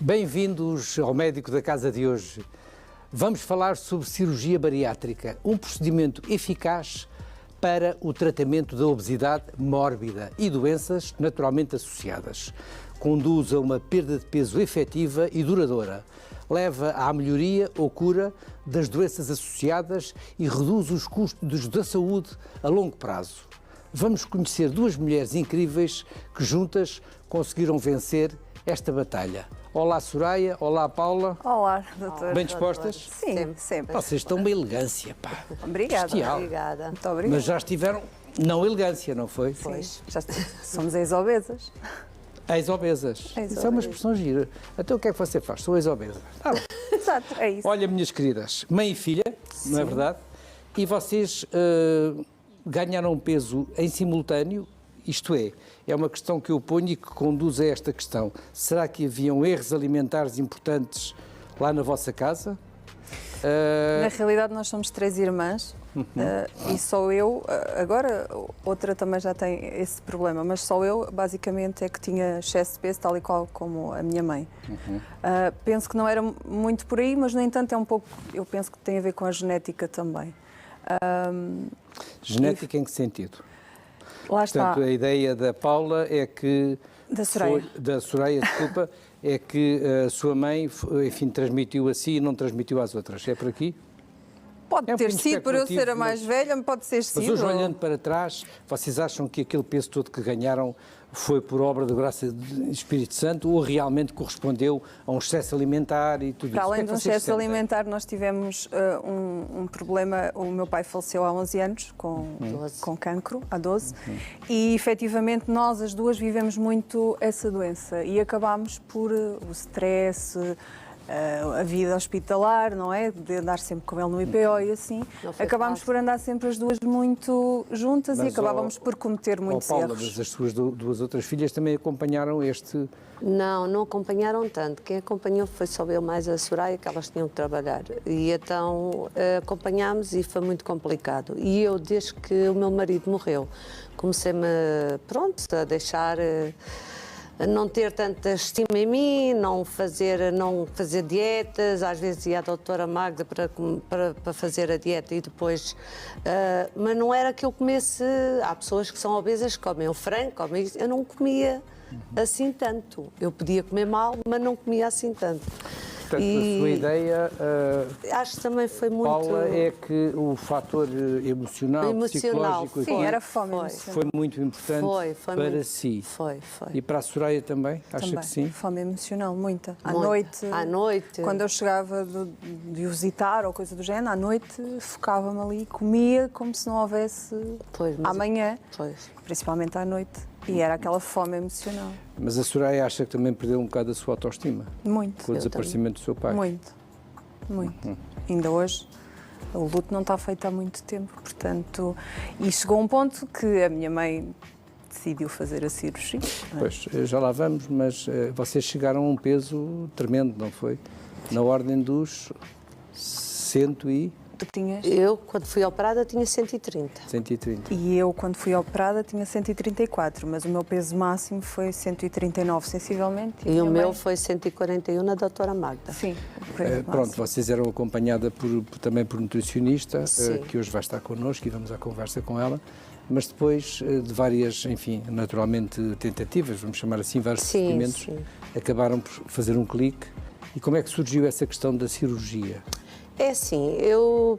Bem-vindos ao Médico da Casa de hoje. Vamos falar sobre cirurgia bariátrica, um procedimento eficaz para o tratamento da obesidade mórbida e doenças naturalmente associadas. Conduz a uma perda de peso efetiva e duradoura. Leva à melhoria ou cura das doenças associadas e reduz os custos da saúde a longo prazo. Vamos conhecer duas mulheres incríveis que juntas conseguiram vencer esta batalha. Olá, Soraya. Olá, Paula. Olá, doutor. Bem dispostas? Sim, sempre. Vocês estão uma elegância, pá. Obrigada. Bestial. Obrigada. Muito obrigada. Mas já estiveram não elegância, não foi? Pois, já somos ex-obesas. Ex-obesas. Isso é uma expressão gira. Então o que é que você faz? Sou ex-obesa. Ah, Exato, é isso. olha, minhas queridas, mãe e filha, não é verdade? E vocês ganharam peso em simultâneo, isto é uma questão que eu ponho e que conduz a esta questão. Será que haviam erros alimentares importantes lá na vossa casa? Na realidade, nós somos 3 irmãs e só eu, agora outra também já tem esse problema, mas só eu, basicamente, é que tinha excesso de peso, tal e qual como a minha mãe. Penso que não era muito por aí, mas, no entanto, é um pouco, eu penso que tem a ver com a genética também. Genética em que sentido? Lá está. Portanto, a ideia da Paula é que... Da Soraya. Da Soraya, desculpa, é que a sua mãe, enfim, transmitiu a si e não transmitiu às outras. É por aqui? Pode É um ter bocadinho sido, por eu ser a especulativo, mais velha, pode ter sido. Mas hoje, olhando para trás, vocês acham que aquele peso todo que ganharam foi por obra da graça do Espírito Santo ou realmente correspondeu a um excesso alimentar e tudo isso? Para além de um vocês excesso sentem? alimentar, nós tivemos um problema. O meu pai faleceu há 11 anos com cancro, há 12, e efetivamente nós as duas vivemos muito essa doença e acabámos por o stress, a vida hospitalar, não é? De andar sempre com ele no IPO e assim. Acabámos por andar sempre as duas muito juntas e acabávamos por cometer muitos Paula, erros. mas as suas duas outras filhas também acompanharam este... Não acompanharam tanto. Quem acompanhou foi só eu mais a Soraya, que elas tinham que trabalhar. E então acompanhámos e foi muito complicado. E eu, desde que o meu marido morreu, comecei-me, a deixar... não ter tanta estima em mim, não fazer dietas, às vezes ia à doutora Magda para fazer a dieta e depois... mas não era que eu comesse... Há pessoas que são obesas que comem o frango, comem isso. Eu não comia assim tanto. Eu podia comer mal, mas não comia assim tanto. Portanto, a sua ideia, acho que também foi muito... Paula, é que o fator emocional psicológico Sim, era fome emocional. foi muito importante para muito, si. Foi. E para a Soraya também? Acha Também. que sim? Fome emocional, muita. À Muita. noite, quando eu chegava de visitar ou coisa do género, à noite focava-me ali, comia como se não houvesse amanhã, principalmente à noite. E era aquela fome emocional. Mas a Soraya acha que também perdeu um bocado a sua autoestima? Muito. Com o desaparecimento do seu pai? Muito. Ainda hoje, o luto não está feito há muito tempo, portanto... E chegou a um ponto que a minha mãe decidiu fazer a cirurgia. Pois, já lá vamos, mas vocês chegaram a um peso tremendo, não foi? Na ordem dos 100 e... Tu tinhas? Eu, quando fui operada, tinha 130. 130. E eu, quando fui operada, tinha 134, mas o meu peso máximo foi 139, sensivelmente. E o meu foi 141 na doutora Magda. Sim. Pronto, vocês eram acompanhada também por nutricionista, Sim. que hoje vai estar connosco e vamos à conversa com ela, mas depois de várias, enfim, naturalmente tentativas, vamos chamar assim, vários procedimentos, acabaram por fazer um clique. E como é que surgiu essa questão da cirurgia? É assim, eu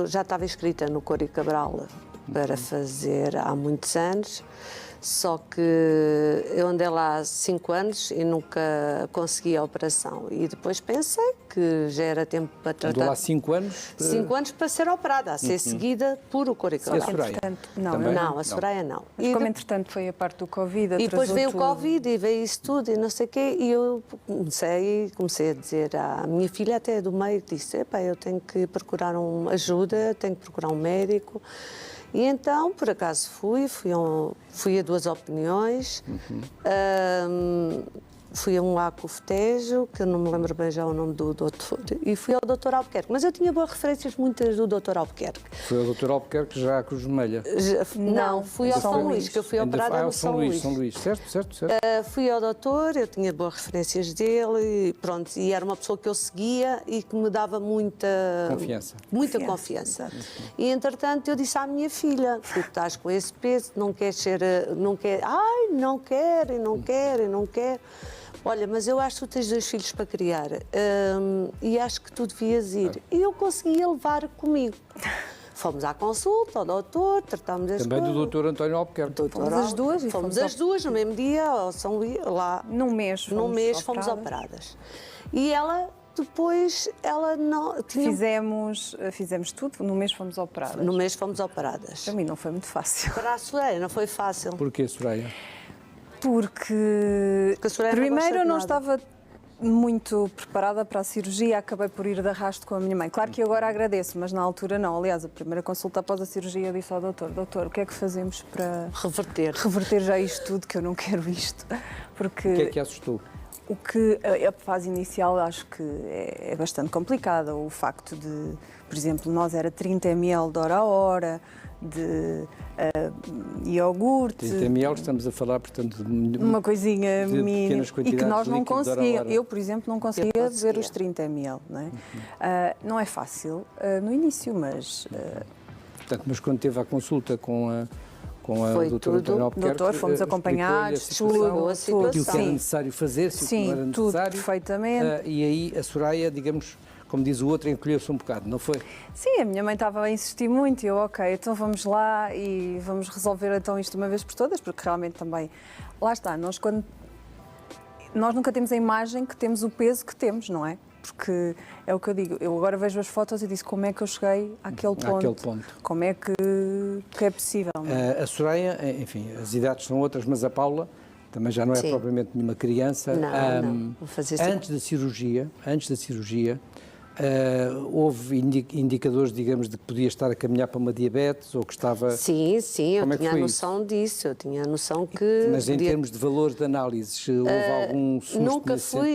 já estava inscrita no Cori Cabral para fazer há muitos anos, só que eu andei lá há 5 anos e nunca consegui a operação. E depois pensei que já era tempo para tratar... Andou lá 5 anos? 5 anos para ser operada, a ser seguida por o Cori Cabral. E a Soraya? Não, a Soraya não. Mas como, entretanto, foi a parte do Covid, e depois veio tudo. o Covid e veio isso tudo e não sei o quê, e eu comecei a dizer à minha filha, até do meio, disse, eu tenho que procurar uma ajuda, tenho que procurar um médico. E então, por acaso, fui a 2 opiniões, fui a um Acofetejo, que eu não me lembro bem já o nome do doutor, e fui ao doutor Albuquerque. Mas eu tinha boas referências, muitas do doutor Albuquerque. Foi ao doutor Albuquerque já a Cruz Vermelha. Não, fui ao São Luís, que eu fui operada no São Luís. São Luís, certo. Fui ao doutor, eu tinha boas referências dele, e pronto, e era uma pessoa que eu seguia e que me dava muita confiança. E entretanto eu disse à minha filha: tu estás com esse peso, não queres ser, não quero. Olha, mas eu acho que tu tens 2 filhos para criar e acho que tu devias ir. E eu conseguia levar comigo. Fomos à consulta, ao doutor, tratámos as Também coisas. do doutor António Albuquerque. Fomos as duas? Fomos as duas no mesmo dia, ao São Luís, lá. Num mês Fomos operadas. E ela, depois, não... Fizemos tudo, no mês fomos operadas. No mês fomos operadas. Para mim não foi muito fácil. Para a Soraya não foi fácil. Porquê, Soraya? Porque a Soraya primeiro eu não não gosta de nada. estava muito preparada para a cirurgia, acabei por ir de arrasto com a minha mãe. Claro que agora agradeço, mas na altura não. Aliás, a primeira consulta após a cirurgia eu disse ao doutor: o que é que fazemos para reverter já isto tudo, que eu não quero isto? Porque O que é que assustou? A fase inicial acho que é bastante complicada. O facto de, por exemplo, nós era 30 ml de hora a hora, de iogurte. 30 ml, estamos a falar, portanto, de uma coisinha mínima e que nós não conseguíamos. Eu, por exemplo, não conseguia beber os 30 ml. Não é, não é fácil no início, mas... Portanto, mas quando teve a consulta com a doutora António Albuquerque, doutor, fomos acompanhados, explicou a situação. Aquilo que era necessário fazer, se não era necessário. Tudo perfeitamente. E aí a Soraya, digamos, como diz o outro, encolheu-se um bocado, não foi? Sim, a minha mãe estava a insistir muito e eu, ok, então vamos lá e vamos resolver então isto uma vez por todas, porque realmente também, lá está, nós nunca temos a imagem que temos o peso que temos, não é? Porque é o que eu digo, eu agora vejo as fotos e disse como é que eu cheguei àquele ponto. Como é que é possível? Não é? A Soraya, enfim, as idades são outras, mas a Paula também já não é propriamente nenhuma criança. Não. Vou fazer antes da cirurgia, houve indicadores, digamos, de que podia estar a caminhar para uma diabetes ou que estava... Sim, eu tinha a noção disso, eu tinha a noção que... Mas em termos de valores de análises, houve algum susto?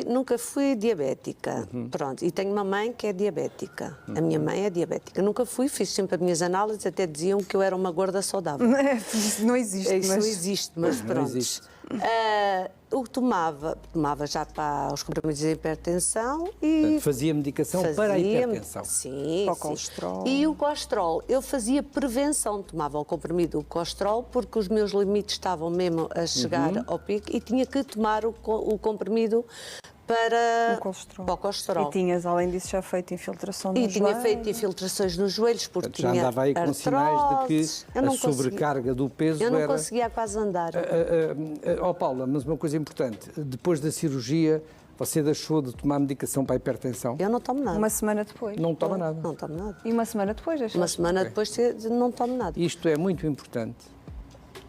Nunca fui diabética, pronto, e tenho uma mãe que é diabética, a minha mãe é diabética, nunca fiz sempre as minhas análises, até diziam que eu era uma gorda saudável. Não existe. Isso não existe, mas pronto. Não existe. O que tomava já para os comprimidos de hipertensão e... Portanto, fazia medicação para a hipertensão. Sim, para o colesterol. E o colesterol, eu fazia prevenção, tomava o comprimido do colesterol porque os meus limites estavam mesmo a chegar ao pico e tinha que tomar o comprimido para o colesterol. E tinhas, além disso, já feito infiltração nos joelhos? E tinha feito infiltrações nos joelhos porque Portanto, já tinha andava aí com sinais de que a sobrecarga do peso era... Eu não conseguia quase andar. Paula, mas uma coisa importante, depois da cirurgia, você deixou de tomar medicação para a hipertensão? Eu não tomo nada. Uma semana depois? Não toma nada? Não tomo nada. E uma semana depois deixaste? Uma semana depois não tomo nada. Isto é muito importante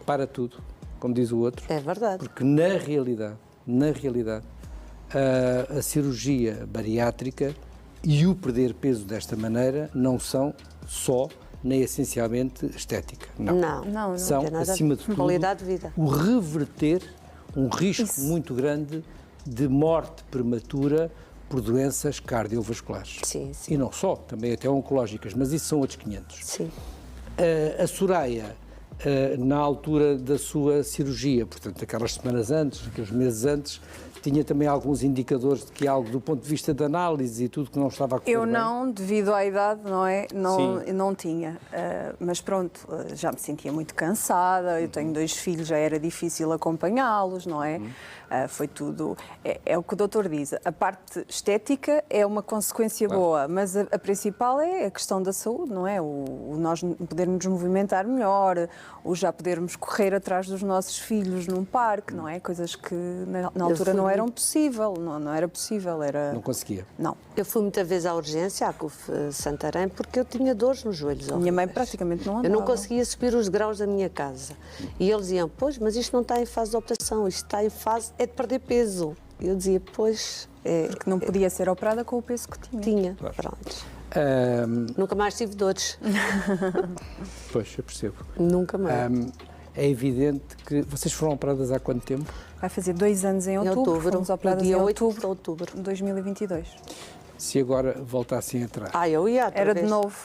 para tudo, como diz o outro. É verdade. Porque na realidade, a cirurgia bariátrica e o perder peso desta maneira não são só nem essencialmente estética. Não são, tem nada acima de tudo, qualidade de vida. O reverter um risco muito grande de morte prematura por doenças cardiovasculares. Sim. E não só, também até oncológicas, mas isso são outros 500. Sim. A Soraya, na altura da sua cirurgia, portanto, aquelas semanas antes, aqueles meses antes, tinha também alguns indicadores de que algo, do ponto de vista de análise e tudo que não estava a correr Eu bem? não, devido à idade, não é? Não tinha. Mas pronto, já me sentia muito cansada, eu tenho 2 filhos, já era difícil acompanhá-los, não é? Foi tudo... É o que o doutor diz, a parte estética é uma consequência boa, mas a principal é a questão da saúde, não é? O nós podermos nos movimentar melhor, o já podermos correr atrás dos nossos filhos num parque, não é? Coisas que na altura não eram possível, não era possível, era... Não conseguia? Não. Eu fui muitas vezes à urgência, à CUF Santarém, porque eu tinha dores nos joelhos. Minha mãe praticamente não andava. Eu não conseguia subir os degraus da minha casa. E eles diziam, pois, mas isto não está em fase de operação, isto está em fase de perder peso. E eu dizia, pois... Porque não podia ser operada com o peso que tinha. Tinha, pronto. Nunca mais tive dores. Pois, eu percebo. Nunca mais. É evidente que... Vocês foram operadas há quanto tempo? Vai fazer 2 anos em outubro. Fomos operadas em outubro de 2022. Se agora voltassem atrás. Eu ia outra Era vez. de novo.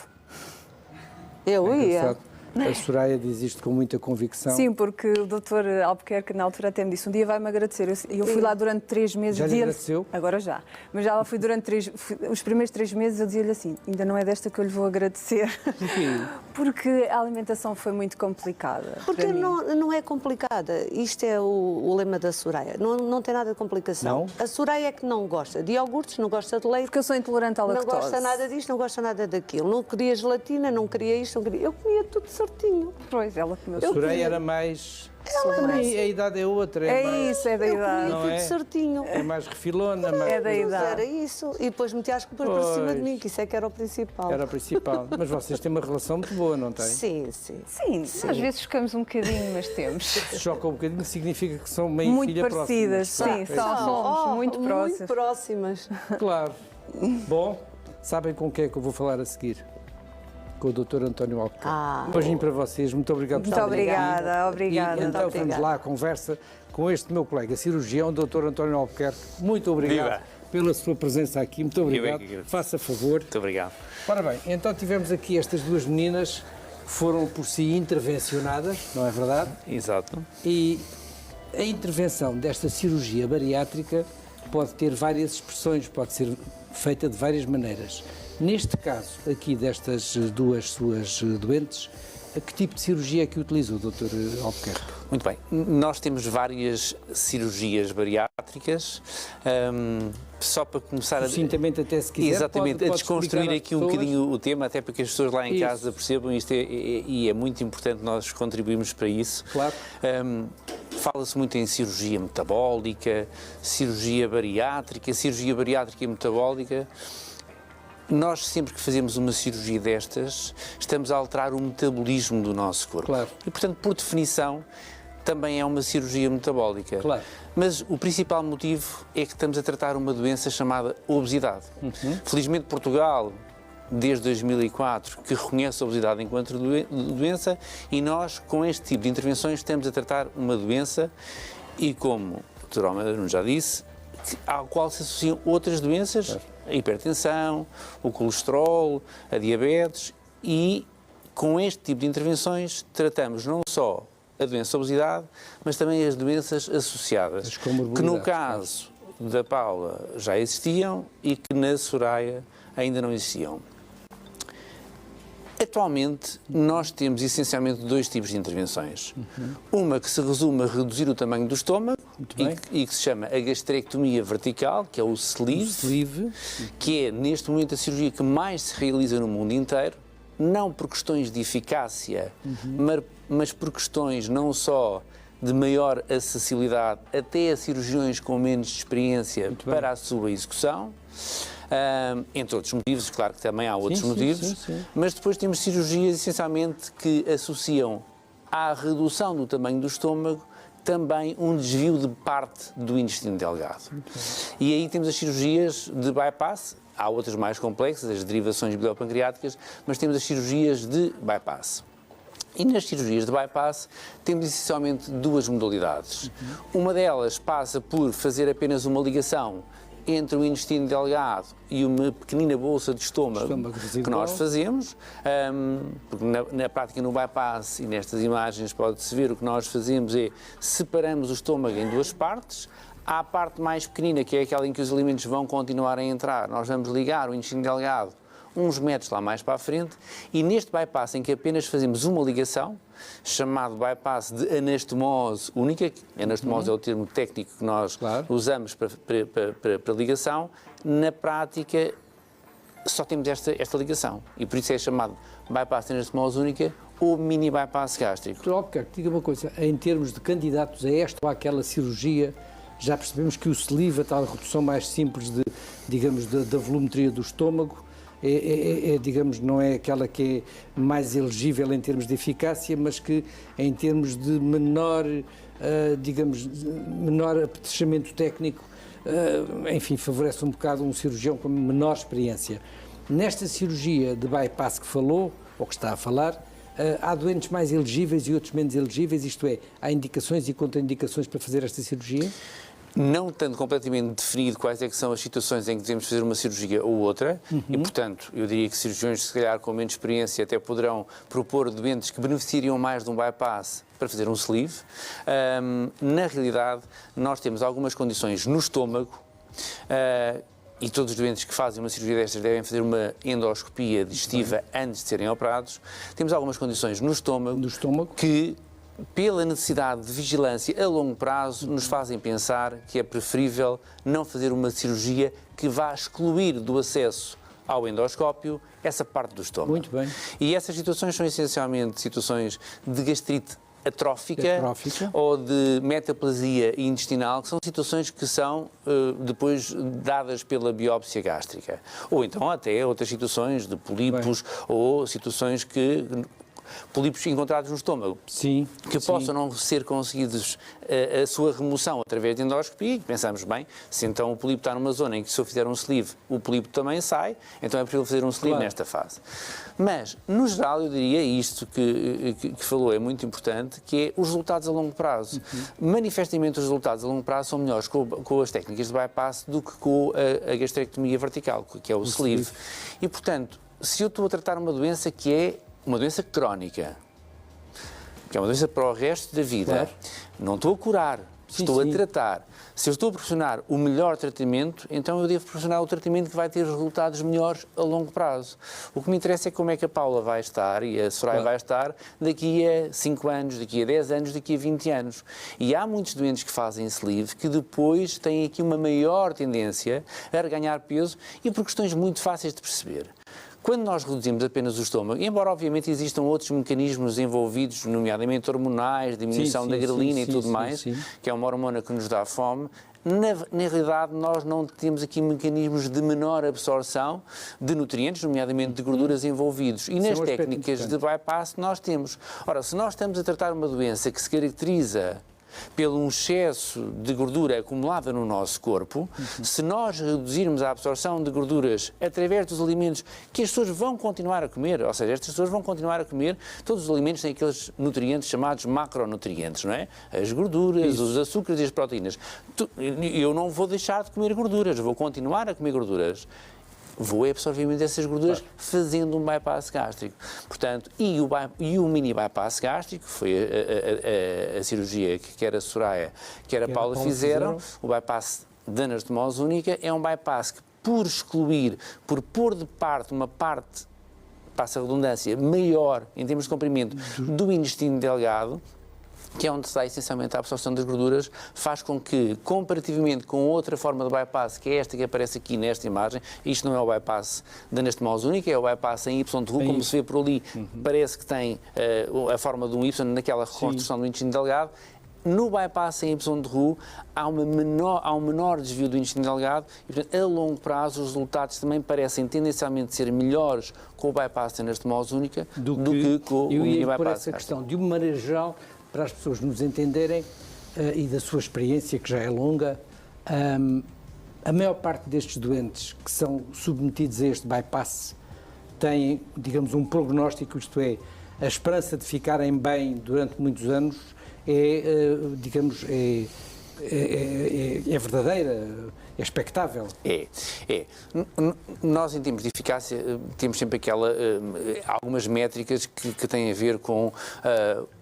Eu ia. Engraçado. A Soraya diz isto com muita convicção. Sim, porque o Dr. Albuquerque na altura até me disse, um dia vai-me agradecer. Eu fui lá durante 3 meses. Já lhe agradeceu? Agora já. Mas já lá fui durante os primeiros 3 meses, eu dizia-lhe assim, ainda não é desta que eu lhe vou agradecer. Porquê? Porque a alimentação foi muito complicada. Porque não é complicada. Isto é o lema da Soraya. Não tem nada de complicação. Não? A Soraya é que não gosta de iogurtes, não gosta de leite. Porque eu sou intolerante à lactose. Não gosta nada disto, não gosta nada daquilo. Não queria gelatina, não queria isto, não queria... Eu comia tudo certinho. Pois, ela comeu A Soraya era mais... Também a idade é outra. É mais... isso, é da idade. Não Tudo é? certinho. É mais refilona. Mais... É da idade. Era isso. E depois metia as culpas por cima de mim, que isso é que era o principal. Era o principal. Mas vocês têm uma relação muito boa, não têm? Sim, sim. Sim, às vezes ficamos um bocadinho, mas temos. Se choca um bocadinho, significa que são meio Muito filha parecidas, próximas. sim, somos muito próximas. Muito próximas. Claro. Bom, sabem com quem é que eu vou falar a seguir? Com o Dr. António Albuquerque. Beijinho para vocês, muito obrigado por Muito estarem aqui. obrigada. E então vamos lá à conversa com este meu colega cirurgião, Dr. António Albuquerque. Muito obrigado pela sua presença aqui, muito obrigado. Faça favor. Muito obrigado. Ora bem, então tivemos aqui estas duas meninas que foram por si intervencionadas, não é verdade? Exato. E a intervenção desta cirurgia bariátrica pode ter várias expressões, pode ser feita de várias maneiras. Neste caso, aqui destas duas suas doentes, que tipo de cirurgia é que utilizou, Dr. Albuquerque? Muito bem. Nós temos várias cirurgias bariátricas. Só para começar Sucintamente, até se quiser. Exatamente, a desconstruir aqui um bocadinho o tema, até para que as pessoas lá em casa percebam isto e é muito importante nós contribuirmos para isso. Claro. Fala-se muito em cirurgia metabólica, cirurgia bariátrica e metabólica. Nós, sempre que fazemos uma cirurgia destas, estamos a alterar o metabolismo do nosso corpo. Claro. E, portanto, por definição, também é uma cirurgia metabólica. Claro. Mas o principal motivo é que estamos a tratar uma doença chamada obesidade. Felizmente, Portugal, desde 2004, que reconhece a obesidade enquanto doença, e nós, com este tipo de intervenções, estamos a tratar uma doença e, como o Dr. Almeida já disse, ao qual se associam outras doenças, a hipertensão, o colesterol, a diabetes, e com este tipo de intervenções tratamos não só a doença obesidade, mas também as doenças associadas, que no caso da Paula já existiam e que na Soraya ainda não existiam. Atualmente, nós temos essencialmente 2 tipos de intervenções. Uma que se resume a reduzir o tamanho do estômago e que se chama a gastrectomia vertical, que é o sleeve, que é neste momento a cirurgia que mais se realiza no mundo inteiro, não por questões de eficácia, mas por questões não só de maior acessibilidade até a cirurgiões com menos experiência para a sua execução. Entre outros motivos, claro que também há outros motivos, mas depois temos cirurgias essencialmente que associam à redução do tamanho do estômago também um desvio de parte do intestino delgado. E aí temos as cirurgias de bypass, há outras mais complexas, as derivações biliar-pancreáticas, mas temos as cirurgias de bypass. E nas cirurgias de bypass temos essencialmente 2 modalidades. Uma delas passa por fazer apenas uma ligação entre o intestino delgado e uma pequenina bolsa de estômago que nós fazemos, porque na prática no bypass e nestas imagens pode-se ver o que nós fazemos é separamos o estômago em 2 partes. Há a parte mais pequenina, que é aquela em que os alimentos vão continuar a entrar, nós vamos ligar o intestino delgado uns metros lá mais para a frente, e neste bypass em que apenas fazemos uma ligação, chamado bypass de anastomose única, anastomose é o termo técnico que nós usamos para ligação, na prática só temos esta ligação, e por isso é chamado bypass de anastomose única ou mini bypass gástrico. Dr. Albuquerque, diga uma coisa, em termos de candidatos a esta ou àquela cirurgia, já percebemos que o sleeve, a tal redução mais simples de, digamos, da volumetria do estômago, digamos, não é aquela que é mais elegível em termos de eficácia, mas que em termos de menor, digamos, menor apetrechamento técnico, enfim, favorece um bocado um cirurgião com menor experiência. Nesta cirurgia de bypass que falou, ou que está a falar, há doentes mais elegíveis e outros menos elegíveis, isto é, há indicações e contraindicações para fazer esta cirurgia? Não estando completamente definido quais é que são as situações em que devemos fazer uma cirurgia ou outra, e, portanto, eu diria que cirurgiões, se calhar, com menos experiência, até poderão propor doentes que beneficiariam mais de um bypass para fazer um sleeve. Na realidade, nós temos algumas condições no estômago, e todos os doentes que fazem uma cirurgia destas devem fazer uma endoscopia digestiva antes de serem operados. Temos algumas condições no estômago que, pela necessidade de vigilância a longo prazo, nos fazem pensar que é preferível não fazer uma cirurgia que vá excluir do acesso ao endoscópio essa parte do estômago. Muito bem. E essas situações são essencialmente situações de gastrite atrófica ou de metaplasia intestinal, que são situações que são depois dadas pela biópsia gástrica. Ou então até outras situações de pólipos ou situações que... pólipos encontrados no estômago, que possam não ser conseguidos a sua remoção através de endoscopia, e pensamos bem, se então o pólipo está numa zona em que se eu fizer um sleeve, o pólipo também sai, então é possível fazer um sleeve nesta fase. Mas, no geral, eu diria isto que falou é muito importante, que é os resultados a longo prazo. Manifestamente os resultados a longo prazo são melhores com as técnicas de bypass do que com a gastrectomia vertical, que é o sleeve. E, portanto, se eu estou a tratar uma doença que é uma doença crónica, que é uma doença para o resto da vida, não estou a curar, estou a tratar. Se eu estou a proporcionar o melhor tratamento, então eu devo proporcionar o tratamento que vai ter resultados melhores a longo prazo. O que me interessa é como é que a Paula vai estar e a Soraya vai estar daqui a 5 anos, daqui a 10 anos, daqui a 20 anos. E há muitos doentes que fazem sleeve que depois têm aqui uma maior tendência a ganhar peso e por questões muito fáceis de perceber. Quando nós reduzimos apenas o estômago, embora obviamente existam outros mecanismos envolvidos, nomeadamente hormonais, diminuição da grelina e tudo mais, que é uma hormona que nos dá fome, na realidade nós não temos aqui mecanismos de menor absorção de nutrientes, nomeadamente de gorduras envolvidos. E nas técnicas de bypass nós temos. Ora, se nós estamos a tratar uma doença que se caracteriza pelo excesso de gordura acumulada no nosso corpo, se nós reduzirmos a absorção de gorduras através dos alimentos que as pessoas vão continuar a comer, ou seja, estas pessoas vão continuar a comer, todos os alimentos têm aqueles nutrientes chamados macronutrientes, não é? As gorduras, os açúcares e as proteínas. Eu não vou deixar de comer gorduras, vou continuar a comer gorduras. Vou absorver essas gorduras fazendo um bypass gástrico. Portanto, e o mini bypass gástrico, que foi a cirurgia que quer a Soraya, quer a Paula fizeram, o bypass da anastomose única, é um bypass que, por excluir, por pôr de parte uma parte, passa a redundância, maior em termos de comprimento do intestino delgado, que é onde se dá essencialmente a absorção das gorduras, faz com que, comparativamente com outra forma de bypass, que é esta que aparece aqui nesta imagem, isto não é o bypass da anastomose única, é o bypass em Y de Roux, como se vê por ali, parece que tem a forma de um Y naquela reconstrução do intestino delgado. No bypass em Y de Roux há um menor desvio do intestino delgado e, portanto, a longo prazo os resultados também parecem tendencialmente ser melhores com o bypass da anastomose única do que com o mini bypass. Por essa questão, de uma maneira geral, para as pessoas nos entenderem e da sua experiência, que já é longa, a maior parte destes doentes que são submetidos a este bypass têm, digamos, um prognóstico, isto é, a esperança de ficarem bem durante muitos anos digamos, é verdadeira, é expectável. Nós, em termos de eficácia, temos sempre algumas métricas que têm a ver com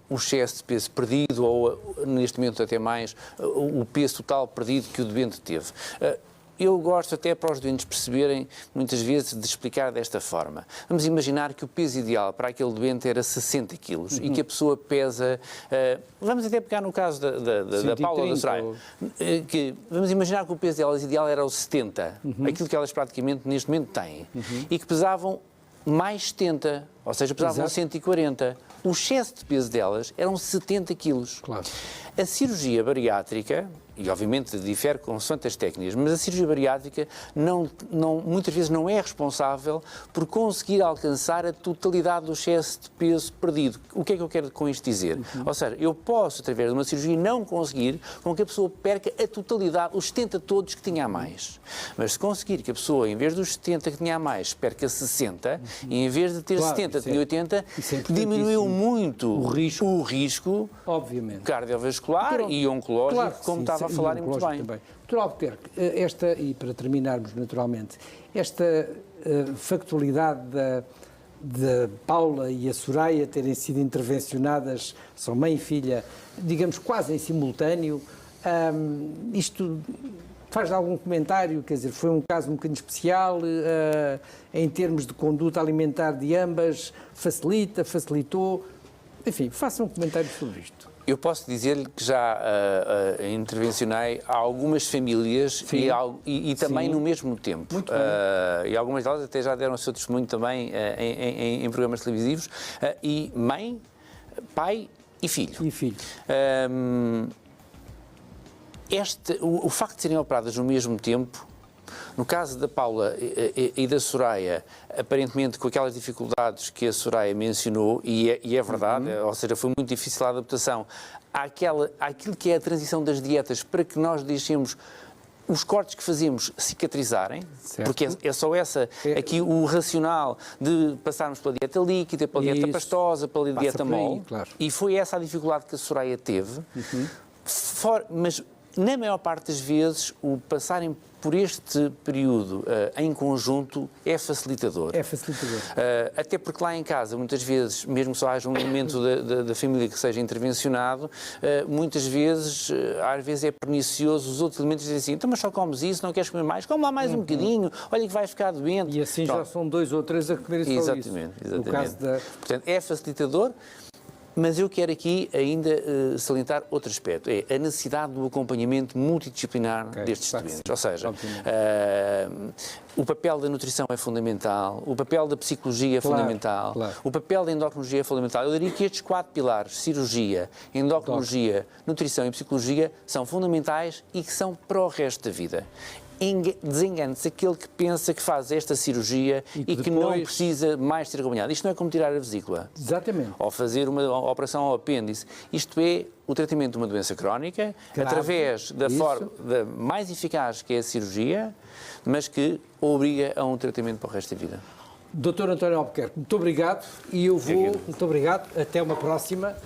o excesso de peso perdido ou, neste momento até mais, o peso total perdido que o doente teve. Eu gosto até para os doentes perceberem, muitas vezes, de explicar desta forma. Vamos imaginar que o peso ideal para aquele doente era 60 quilos e que a pessoa pesa... vamos até pegar no caso da Paula ou da Soraya. Vamos imaginar que o peso delas ideal era o 70, aquilo que elas praticamente neste momento têm, e que pesavam mais 70, ou seja, pesavam 140. O excesso de peso delas eram 70 quilos. Claro. A cirurgia bariátrica, e obviamente difere consoante as técnicas, mas a cirurgia bariátrica muitas vezes não é responsável por conseguir alcançar a totalidade do excesso de peso perdido. O que é que eu quero com isto dizer? Ou seja, eu posso, através de uma cirurgia, não conseguir com que a pessoa perca a totalidade, os 70 todos que tinha a mais. Mas se conseguir que a pessoa, em vez dos 70 que tinha a mais, perca 60, e em vez de ter 70 70 tinha 80, Isso é diminuiu importantíssimo. muito o risco Obviamente. cardiovascular e oncológico, Claro que como sim, estava a e falar e muito oncológico bem. também. Dr. Albuquerque, e para terminarmos naturalmente, esta factualidade da Paula e a Soraya terem sido intervencionadas, são mãe e filha, digamos quase em simultâneo, isto faz algum comentário? Quer dizer, foi um caso um bocadinho especial em termos de conduta alimentar de ambas, facilitou, enfim, faça um comentário sobre isto. Eu posso dizer-lhe que já intervencionei algumas famílias e também Sim. no mesmo tempo. Muito bem. E algumas delas até já deram o seu testemunho também em programas televisivos. E mãe, pai e filho. E filho. O facto de serem operadas no mesmo tempo, no caso da Paula e da Soraya, aparentemente com aquelas dificuldades que a Soraya mencionou, e é verdade, ou seja, foi muito difícil a adaptação àquilo que é a transição das dietas para que nós deixemos os cortes que fazemos cicatrizarem, certo. porque é só aqui o racional de passarmos pela dieta líquida, pela dieta Isso. pastosa, pela Passa dieta por aí, mole, claro. e foi essa a dificuldade que a Soraya teve, mas na maior parte das vezes o passarem por este período em conjunto é facilitador. É facilitador. Até porque lá em casa, muitas vezes, mesmo que só haja um elemento da família que seja intervencionado, muitas vezes, às vezes é pernicioso os outros elementos dizem assim, então mas só comes isso, não queres comer mais? Come lá mais um bocadinho, olha que vais ficar doente. E assim já são 2 ou 3 a comer só Exatamente, isso. exatamente. No caso da... Portanto, é facilitador, mas eu quero aqui ainda salientar outro aspecto, é a necessidade do acompanhamento multidisciplinar destes doentes. Ou seja, o papel da nutrição é fundamental, o papel da psicologia é fundamental, o papel da endocrinologia é fundamental. Eu diria que estes 4 pilares, cirurgia, endocrinologia, nutrição e psicologia, são fundamentais e que são para o resto da vida. Desengane-se aquele que pensa que faz esta cirurgia e que não precisa mais ser acompanhado. Isto não é como tirar a vesícula. Exatamente. Ou fazer uma operação ao apêndice. Isto é o tratamento de uma doença crónica, através da forma mais eficaz que é a cirurgia, mas que obriga a um tratamento para o resto da vida. Dr. António Albuquerque, muito obrigado e eu vou... Muito obrigado, até uma próxima.